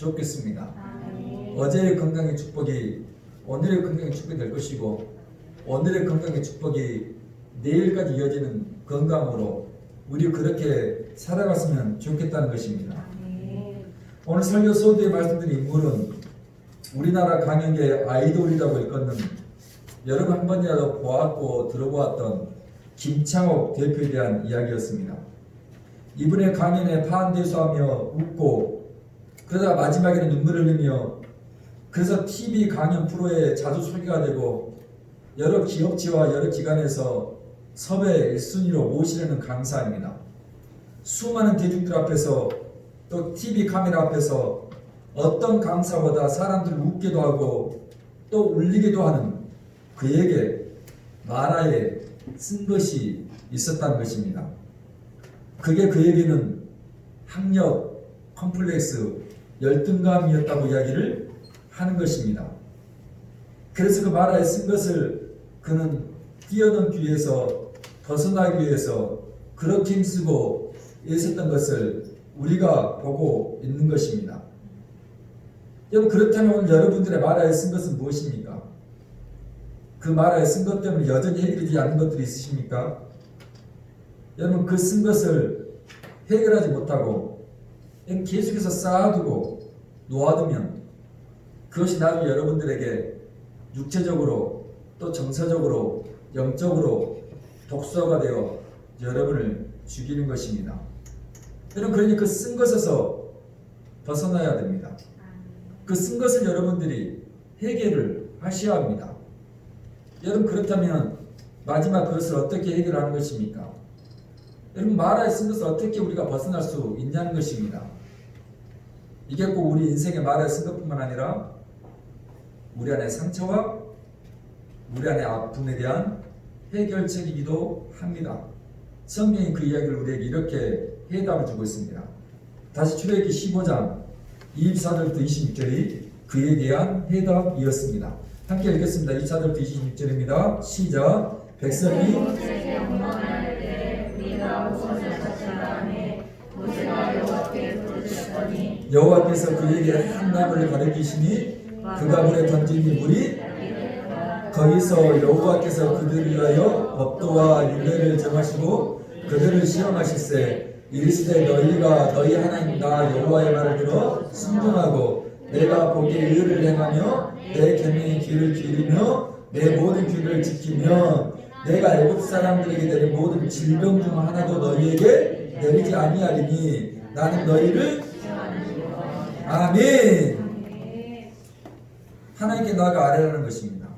좋겠습니다. 어제의 건강의 축복이 오늘의 건강의 축복이 될 것이고, 오늘의 건강의 축복이 내일까지 이어지는 건강으로 우리 그렇게 살아갔으면 좋겠다는 것입니다. 오늘 설교 소두에 말씀드린 인물은 우리나라 강연계의 아이돌이라고 일컫는 여러분 한 번이라도 보았고 들어보았던 김창옥 대표에 대한 이야기였습니다. 이분의 강연에 파한대수하며 웃고 그러다가 마지막에는 눈물을 흘리며, 그래서 TV 강연 프로에 자주 소개가 되고 여러 기업체와 여러 기관에서 섭외 1순위로 모시려는 강사입니다. 수많은 대중들 앞에서 또 TV 카메라 앞에서 어떤 강사보다 사람들을 웃기도 하고 또 울리기도 하는 그에게 만화에 쓴 것이 있었다는 것입니다. 그게 그에게는 학력, 컴플렉스, 열등감이었다고 이야기를 하는 것입니다. 그래서 그 만화에 쓴 것을 그는 뛰어넘기 위해서, 벗어나기 위해서 그렇게 힘쓰고 애썼던 것을 우리가 보고 있는 것입니다. 여러분, 그렇다면 오늘 여러분들의 만화에 쓴 것은 무엇입니까? 그 만화에 쓴 것 때문에 여전히 해결되지 않는 것들이 있으십니까? 여러분, 그 쓴 것을 해결하지 못하고 계속해서 쌓아두고 놓아두면 그것이 나중에 여러분들에게 육체적으로 또 정서적으로 영적으로 독소가 되어 여러분을 죽이는 것입니다. 여러분, 그러니 그 쓴 것에서 벗어나야 됩니다. 그 쓴 것을 여러분들이 해결을 하셔야 합니다. 여러분, 그렇다면 마지막 그것을 어떻게 해결하는 것입니까? 여러분, 만화에 쓴 것을 어떻게 우리가 벗어날 수 있냐는 것입니다. 이게 꼭 우리 인생의 만화에 쓴 것뿐만 아니라 우리 안의 상처와 우리 안의 아픔에 대한 해결책이기도 합니다. 성경이 그 이야기를 우리에게 이렇게 해답을 주고 있습니다. 다시 출애굽기 15장 24절부터 26절이 그에 대한 해답이었습니다. 함께 읽겠습니다. 24절부터 26절입니다. 시작. 백성이 여호와께서 그에게 한 나무를 가리키시니 그가 물에 던지니 물이 거기서 여호와께서 그들을 위하여 법도와 율례를 정하시고 그들을 시험하실세 이르시되 너희가 너희 하나님 나 여호와의 말을 들어 순종하고 내가 보기에 의를 행하며 내 계명의 귀를 기울이며 내 모든 규례를 지키면 내가 애굽 사람들에게 내린 모든 질병 중 하나도 너희에게 내리지 아니하리니 나는 너희를 아멘. 하나님께 나아가 아뢰라는 것입니다.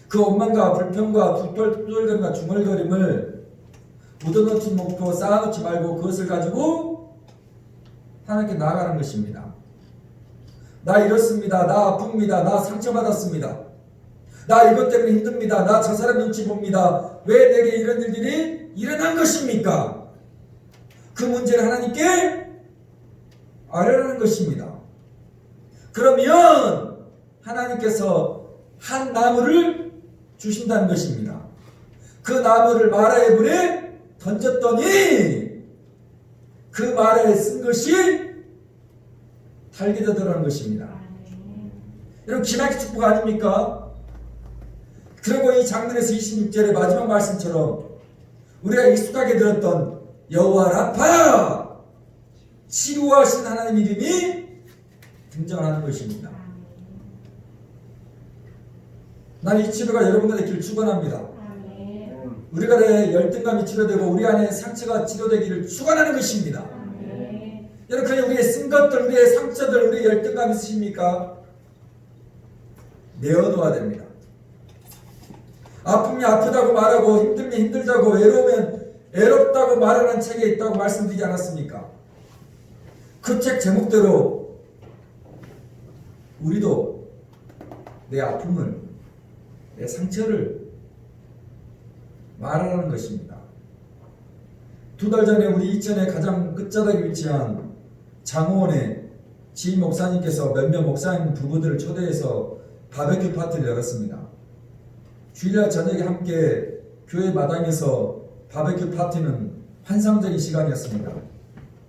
그 원망과 불평과 투덜거림과 중얼거림을 묻어놓지 못하고 쌓아놓지 말고 그것을 가지고 하나님께 나아가는 것입니다. 나 이렇습니다. 나 아픕니다. 나 상처받았습니다. 나 이것 때문에 힘듭니다. 나 저 사람 눈치 봅니다. 왜 내게 이런 일들이 일어난 것입니까? 그 문제를 하나님께 아뢰라는 것입니다. 그러면 하나님께서 한 나무를 주신다는 것입니다. 그 나무를 마라의 물에 던졌더니 그 마라에 쓴 것이 달게 되더라는 것입니다. 여러분, 기막힌 축복 아닙니까? 그리고 이 장면에서 26절의 마지막 말씀처럼 우리가 익숙하게 들었던 여호와 라파, 치유하신 하나님 이름이 등장하는 것입니다. 나는 이 치료가 여러분들의 길 축원합니다. 우리가 내 열등감이 치료되고 우리 안에 상처가 치료되기를 축원하는 것입니다. 여러분, 그냥 우리의 쓴 것들, 우리의 상처들, 우리의 열등감 있으십니까? 내어놓아야 됩니다. 아프면 아프다고 말하고 힘들면 힘들다고 외로우면 외롭다고 말하는 책에 있다고 말씀드리지 않았습니까? 그 책 제목대로 우리도 내 아픔을, 내 상처를 말하라는 것입니다. 2달 전에 우리 이천의 가장 끝자락에 위치한 장호원에 지인 목사님께서 몇몇 목사님 부부들을 초대해서 바베큐 파티를 열었습니다. 주일날 저녁에 함께 교회 마당에서 바베큐 파티는 환상적인 시간이었습니다.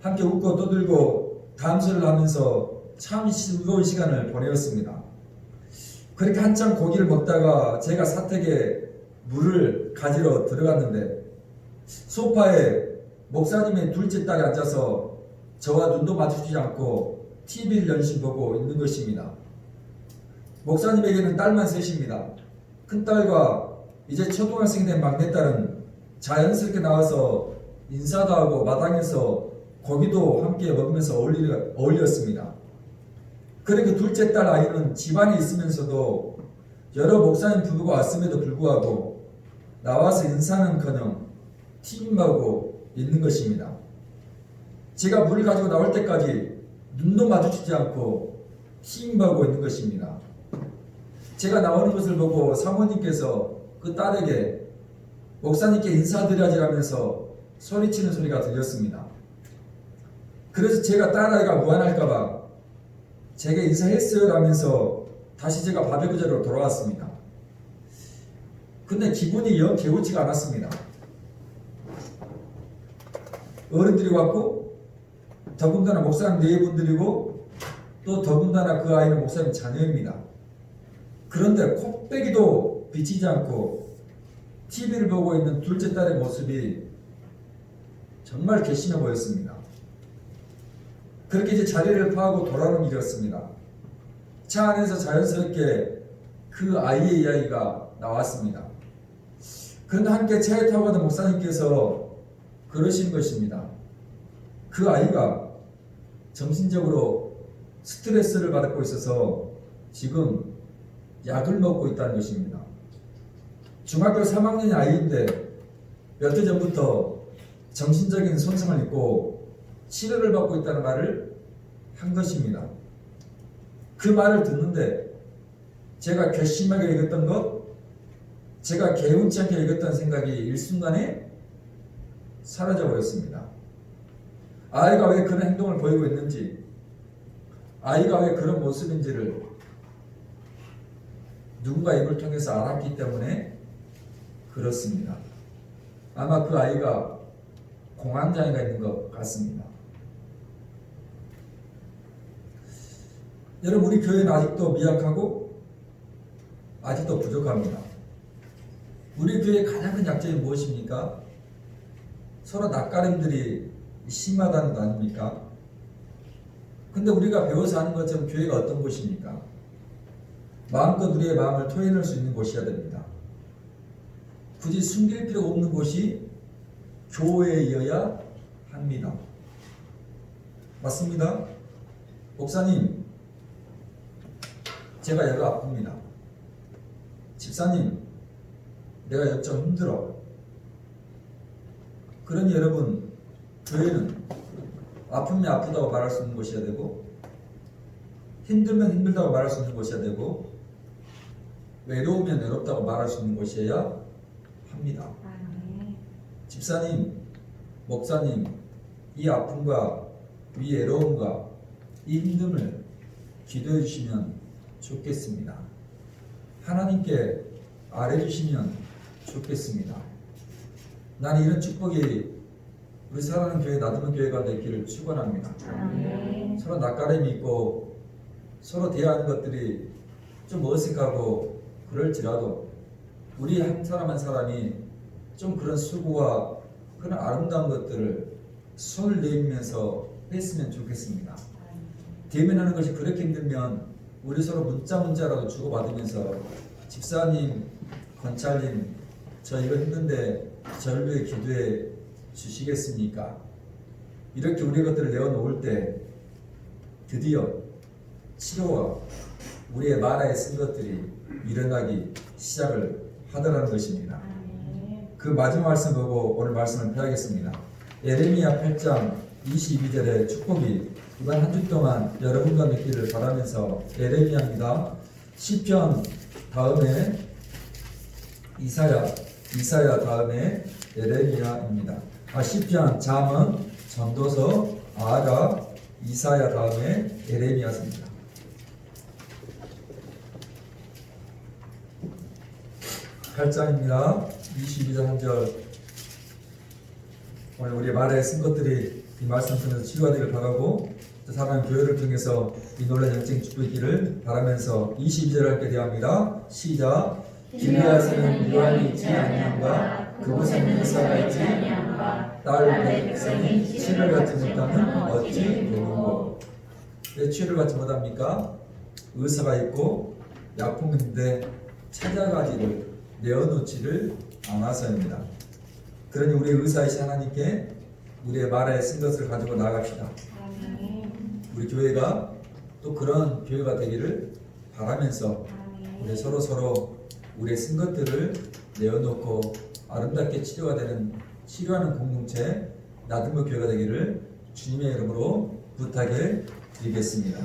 함께 웃고 떠들고 담소를 하면서 참 즐거운 시간을 보내었습니다. 그렇게 한참 고기를 먹다가 제가 사택에 물을 가지러 들어갔는데 소파에 목사님의 둘째 딸이 앉아서 저와 눈도 마주치지 않고 TV를 연신 보고 있는 것입니다. 목사님에게는 딸만 셋입니다. 큰딸과 이제 초등학생이 된 막내딸은 자연스럽게 나와서 인사도 하고 마당에서 고기도 함께 먹으면서 어울렸습니다. 그리고 둘째 딸 아이는 집안에 있으면서도 여러 목사님 부부가 왔음에도 불구하고 나와서 인사는커녕 TV만 보고 있는 것입니다. 제가 물을 가지고 나올 때까지 눈도 마주치지 않고 TV만 보고 있는 것입니다. 제가 나오는 것을 보고 사모님께서 그 딸에게 목사님께 인사드려야지라면서 소리치는 소리가 들렸습니다. 그래서 제가 딸아이가 무안할까봐 제게 인사했어요 라면서 다시 제가 바베큐 자리로 돌아왔습니다. 근데 기분이 영 개운치가 않았습니다. 어른들이 왔고 더군다나 목사님 네 분들이고 또 더군다나 그 아이는 목사님 자녀입니다. 그런데 콧배기도 비치지 않고 TV를 보고 있는 둘째 딸의 모습이 정말 괘씸해 보였습니다. 그렇게 이제 자리를 파하고 돌아오는 길이었습니다. 차 안에서 자연스럽게 그 아이의 이야기가 나왔습니다. 그런데 함께 차에 타고 가던 목사님께서 그러신 것입니다. 그 아이가 정신적으로 스트레스를 받고 있어서 지금 약을 먹고 있다는 것입니다. 중학교 3학년의 아이인데 몇 해 전부터 정신적인 손상을 입고 치료를 받고 있다는 말을 한 것입니다. 그 말을 듣는데 제가 괘씸하게 여겼던 것, 제가 개운치 않게 여겼던 생각이 일순간에 사라져 버렸습니다. 아이가 왜 그런 행동을 보이고 있는지, 아이가 왜 그런 모습인지를 누군가 입을 통해서 알았기 때문에 그렇습니다. 아마 그 아이가 공황장애가 있는 것 같습니다. 여러분, 우리 교회는 아직도 미약하고 아직도 부족합니다. 우리 교회의 가장 큰 약점이 무엇입니까? 서로 낯가림들이 심하다는 거 아닙니까? 근데 우리가 배워서 하는 것처럼 교회가 어떤 곳입니까? 마음껏 우리의 마음을 토해낼 수 있는 곳이어야 됩니다. 굳이 숨길 필요 없는 곳이 교회여야 합니다. 맞습니다. 목사님, 제가 여가 아픕니다. 집사님, 내가 여기 좀 힘들어. 그러니 여러분, 교회는 아프면 아프다고 말할 수 있는 곳이어야 되고, 힘들면 힘들다고 말할 수 있는 곳이어야 되고, 외로우면 외롭다고 말할 수 있는 곳이어야 합니다. 집사님, 목사님, 이 아픔과 이 외로움과 이 힘듦을 기도해 주시면 좋겠습니다. 하나님께 아뢰주시면 좋겠습니다. 나는 이런 축복이 우리 사랑하는 교회, 나누는 교회가 되기를 축원합니다. 서로 낯가림이 있고 서로 대하는 것들이 좀 어색하고 그럴지라도 우리 한 사람 한 사람이 좀 그런 수고와 그런 아름다운 것들을 손을 내밀면서 했으면 좋겠습니다. 대면하는 것이 그렇게 힘들면 우리 서로 문자라도 주고받으면서 집사님, 권찰님, 저 이거 힘든데 저를 위해 기도해 주시겠습니까? 이렇게 우리 것들을 내어놓을 때 드디어 치료와 우리의 마라에 쓴 것들이 일어나기 시작을 하더라는 것입니다. 그 마지막 말씀 보고 오늘 말씀을 펴야겠습니다. 예레미야 8장 22절의 축복이 이번 한 주 동안 여러분과 믿기를 바라면서 예레미야입니다. 시편 다음에 이사야 다음에 예레미야입니다. 시편, 잠언, 전도서, 아가, 이사야 다음에 예레미야입니다. 8장입니다. 22절 1절. 오늘 우리 말에 쓴 것들이 이 말씀 통해서 치유가 되길 바라고 사랑하는 교회를 통해서 이 놀라운 영적인 축복이 있기를 바라면서 22절 함께 대합니다. 시작. 길르앗에는 묘안이 있지 아니함과 그곳에는 의사가 있지 아니함과 딸 백성이 치료를 받지 못하면 어찌 되는고. 왜 치료를 받지 못합니까? 의사가 있고 약품이 있는데 찾아가지를 내어놓지를 않아서입니다. 그러니 우리 의사이신 하나님께 우리의 말에 쓴 것을 가지고 나아갑시다. 우리 교회가 또 그런 교회가 되기를 바라면서 우리 서로 우리의 쓴 것들을 내어놓고 아름답게 치료가 되는 치료하는 공동체 나들목 교회가 되기를 주님의 이름으로 부탁을 드리겠습니다.